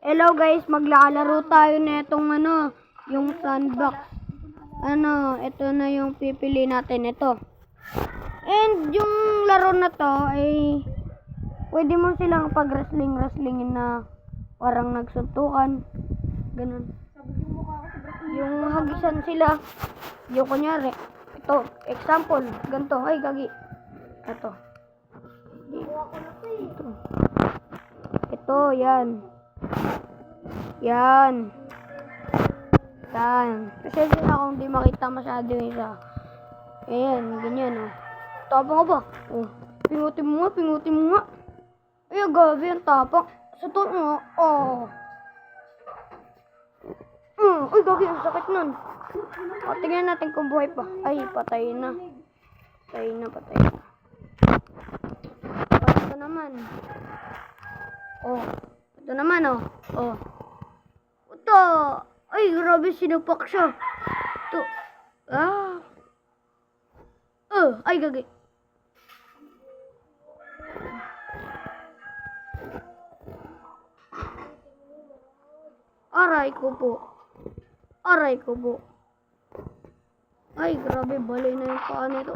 Hello guys, maglalaro tayo netong yung sandbox. Ito na yung pipili natin, ito. And yung laro na to ay pwede mo silang pag-wrestling-wrestlingin na parang nagsuntukan. Ganun. Yung hagisan sila. Yung kunyari, ito, example, ganito. Ay, gagi. Ito. Ito, yan. Yan. Kasi sila kung di makita masyado yung isa. Ayan, ganyan, oh. Tapang ka ba? Oh. Pingutin mo nga. Ay, gabi, ang tapang. Sa to, oh. Uy, gagi, ang sakit nun. O, tingnan natin kung buhay pa. Ay, patay na. Patay na. Ito naman. Oh. Ito naman, oh. Oh. Ito. Ay, grabe, sinupak siya. Ito. Ay, gagi. Aray ko po. Ay, grabe, balay na yung paa nito.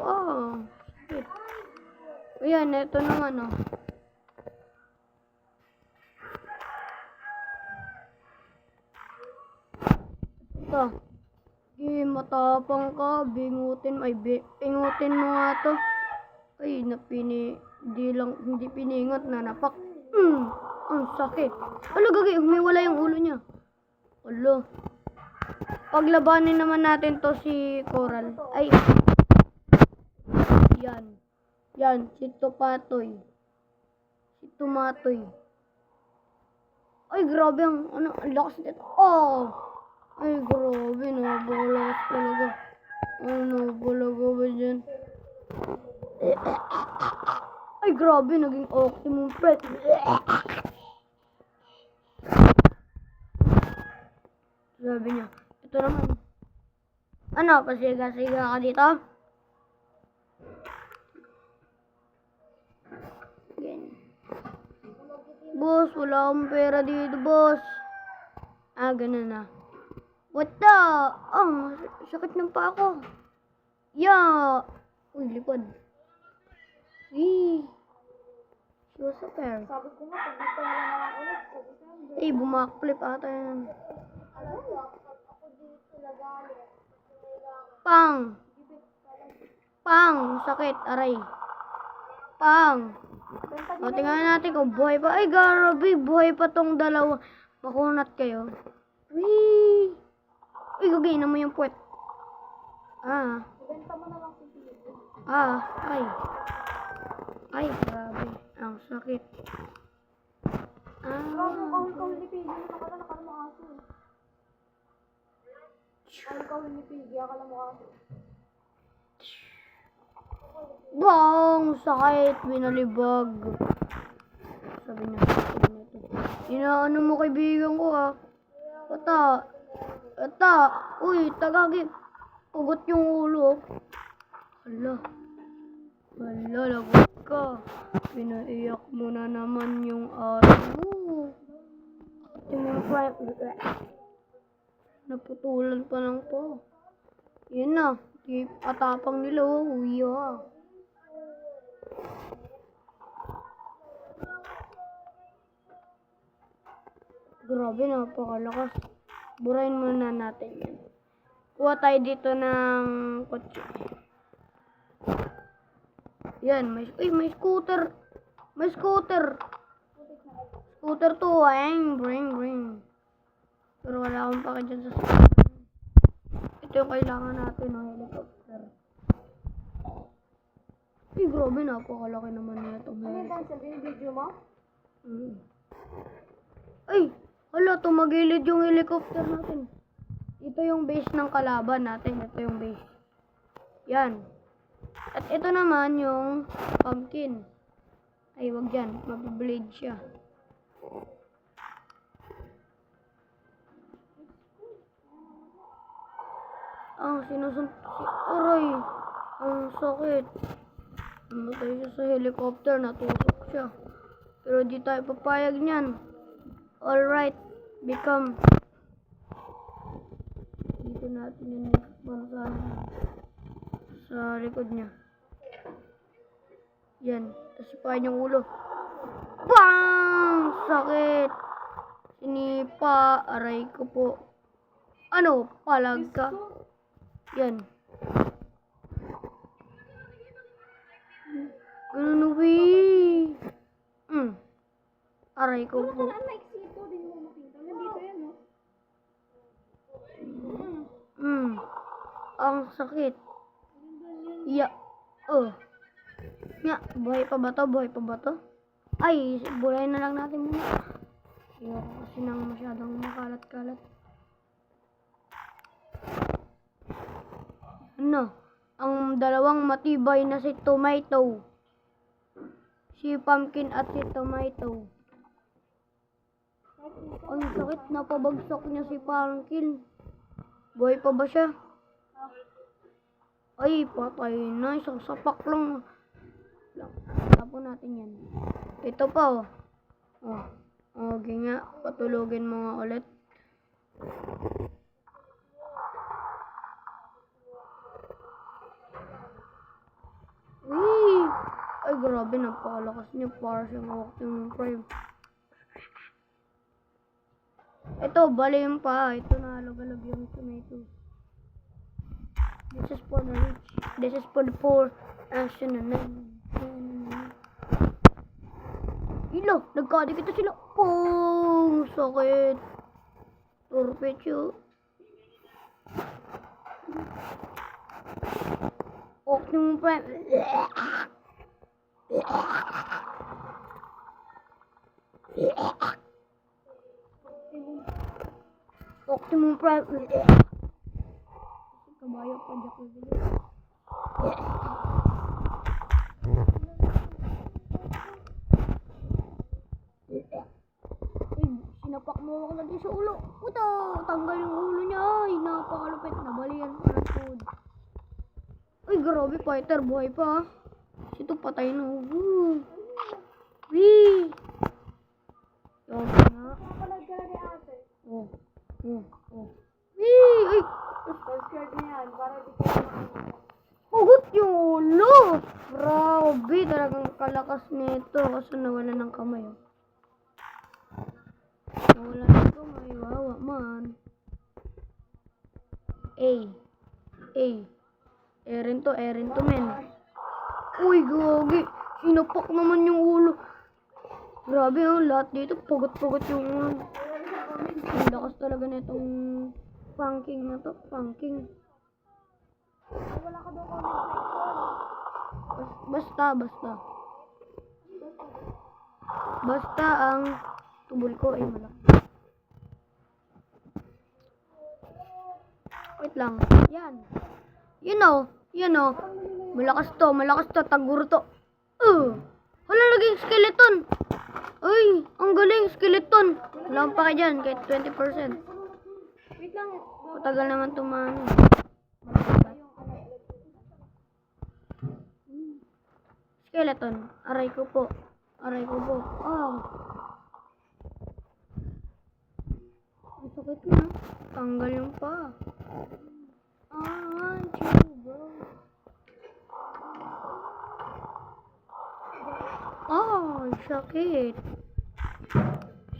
Shit. Ayan, ito naman, oh. Ito. Matapang ka, pingutin mo nga to. Ay, hindi piningot na napak. Ang sakit. Alo, gagi, humiwala yung ulo niya. Alo. Paglabanin naman natin to si Coral. Ay. Yan, si Tumatoy. Ay, grabe ang lakas nito. Ay, grabe, napakalakas talaga. Napakalaga ba dyan? Ay, grabe, naging Optimum Pet. Sabi niya, ito naman. Pasiga-siga ka dito? Again. Boss, wala akong pera dito, boss. Ganun na. What the? Sakit ng paa ko. Uy, lipad. She was a pair. Sabi ko nga, pag gusto mo na ulit, bumakflip ata yan. ako dito nagalit. Pang! Sakit, aray. Pang! O, tingnan natin kung buhay pa. Ay, grabe, buhay pa tong dalawa. Makunat kayo. Uy, gagawin mo yung puwet. Ibenta mo na lang si Pili. Ay, grabe. Ang sakit. Kahul ni Pili, nakala mo aso. Kahul ni Pili, akala mo aso. Bang! Sakit. Binalibag. Sabi niya ito. Inaano mo kaibigan ko, ha? Ata. Uy, tagagi. Ugot yung ulo. Hala, lagot ka. Pinaiyak mo na naman yung ate mo. Naputulan pa lang po. Yan na. Atapang nila, uwi, ha. Grabe, napakalakas. Burahin muna natin yan. Kuha tayo dito ng kotse. Yan, may scooter. May scooter. Scooter to, bring. Pero wala akong pake dyan sa scooter. Ito yung kailangan natin, helicopter. Ay, grabe, napakalaki naman na itong helicopter. Video mo? Ay, hala, tumagilid yung helicopter natin. Ito yung base ng kalaban natin. Ito yung base. Yan. At ito naman yung pumpkin. Ay, wag yan. Mabiblade siya. Aray. Ang sakit. Namatay siya sa helicopter. Natusok siya. Pero di tayo papayag niyan. Alright. become. Dito natin yung sa likod niya. Yan. Tapos ipahin yung ulo. Bang! Sakit! Sinipa. Aray ko po. Ano? Palag ka? Yan. Ganun uwi. Aray ko po. Ang maiksi po, din mo makita. Nandito yan, no? Ang sakit. Ya. Oh. Nga, buhay pa ba to? Buhay pa ba to? Ay, bulay na lang natin muna. Ayoko kasi nang masyadong makalat-kalat. Ano? Ang dalawang matibay na si Tomato. Si Pumpkin at si Tomato. Ang sakit, napabagsak niya si Pumpkin. Buhay pa ba siya? Ay, patay na. Isang sapak lang. Tapon natin yan. Ito pa, oh. Oh. Okay nga. Patulogin mo nga ulit. Wee! Ay, grabe. Napakalakas niya. Para siyang Optimum Prime. Ito, bali yung pa. Ito na halog-halog yung tomato. This is for the rich. This is for the poor. Ilo, nagkadikit sila. Oh, sakit. Torpecho. Optimum Prime. Optimum Prime. Kabayo pa dyan ko dito. Sinapak mo ako lagi sa ulo. Puta, tanggal yung ulo niya. Ay, napakalupit. Nabalian pa ng food. Ay, grabe, fighter. Buhay pa. Ito, patay na. Wee! Yung nga. Palag ka na ni ate. Oh. Wee! Ay! Scared niya yan, para di ka makita. Hugot yung ulo! Grabe, talagang kalakas nito. Kaso nawala ng kamay. Oh. Nawala ng kamay. Wawa man. Erin to, men. Uy, gagi. Sinapak naman yung ulo. Grabe, oh. Lahat dito, pugot-pugot yung ulo. Ang lakas talaga nitong punking na to. Punking. Wala ka daw comment section. Basta ang tubol ko ay malaki. Wait lang. Yan. You know. Malakas to. Taguro to. Wala laging skeleton. Ay, ang galing skeleton. Wala pa kayo dyan, kahit 20%. Wait lang. Matagal naman tumano. Skeleton. Aray ko po. Oh. Ang sakit na. Tanggal yung pa. Chill, bro. Sakit.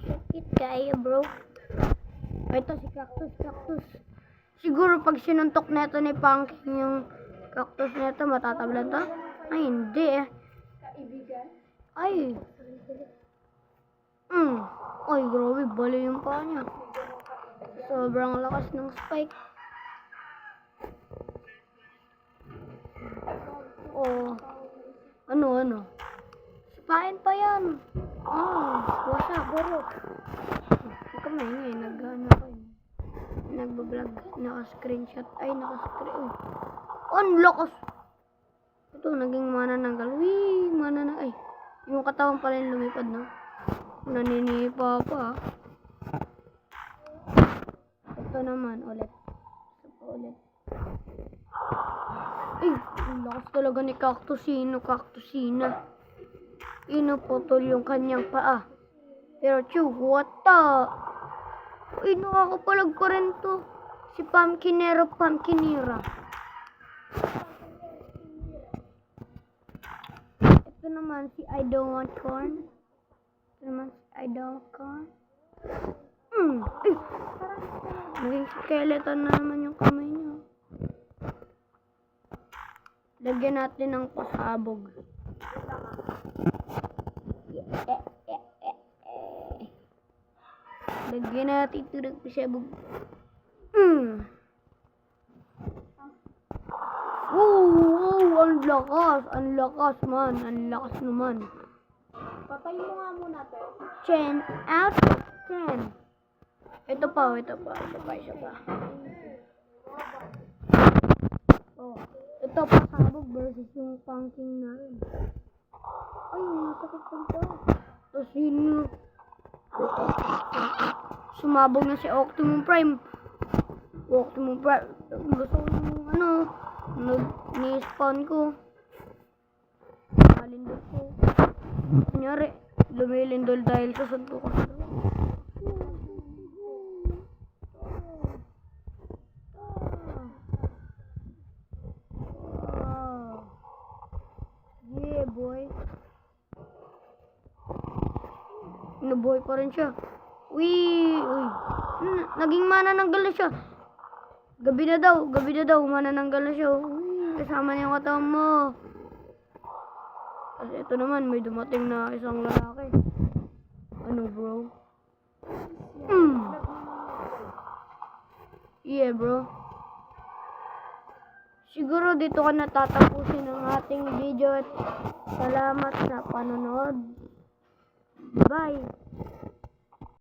Sakit kayo, bro. Ito si Cactus. Siguro pag sinuntok neto ni Punking yung cactus neto, matatablan to? Ay, hindi eh. Kaibigan. Ay. Ay, grabe. Bali yung paa niya. Sobrang lakas ng spike. Oh. Ano? Sipain pa yan. Wasa, baro. Huwag ka maingay. Nagbablog. Naka-screenshot. Ay, naka-screen. Ang lakas. Ito, naging manananggal. Wee, ay. Yung katawan pala yung lumipad, no? Naninipa pa. Ito naman, ulit. Ay, ang lakas talaga ni Cactusina. Inuputol yung kanyang paa. Pero what the? Uy, nakakapalag pa rin to. Si Pumpkinero Pumpkinera. Ito naman si I don't want corn. Ito naman si I don't want corn. Ay! Naging skeleton na naman yung kamay niya. Lagyan natin ng pasabog. Lagyan natin ito ng pasabog. Wow, ang lakas. Ang lakas man. Ang lakas naman. Patay mo nga muna, te. 10 out of 10. Ito pa. Isa pa. Oh, ito pasabog versus yung pumpkin na rin. Ay, sakit pa ito. Tapos yun, sumabog na si Optimum Prime. Gusto ko yung ni-spawn ko. Malindol ko. Kunyari, lumilindol dahil sa suntukan. Yeah, boy. Nabuhay pa rin siya. Uy. Naging manananggal na siya. Gabi na daw, manananggal na siya. Uy, kasama niya yung katawan mo. Kasi ito naman, may dumating na isang lalaki. Ano, bro? Yeah, bro. Siguro dito ka natatapusin ang ating video at salamat sa panonood. Bye!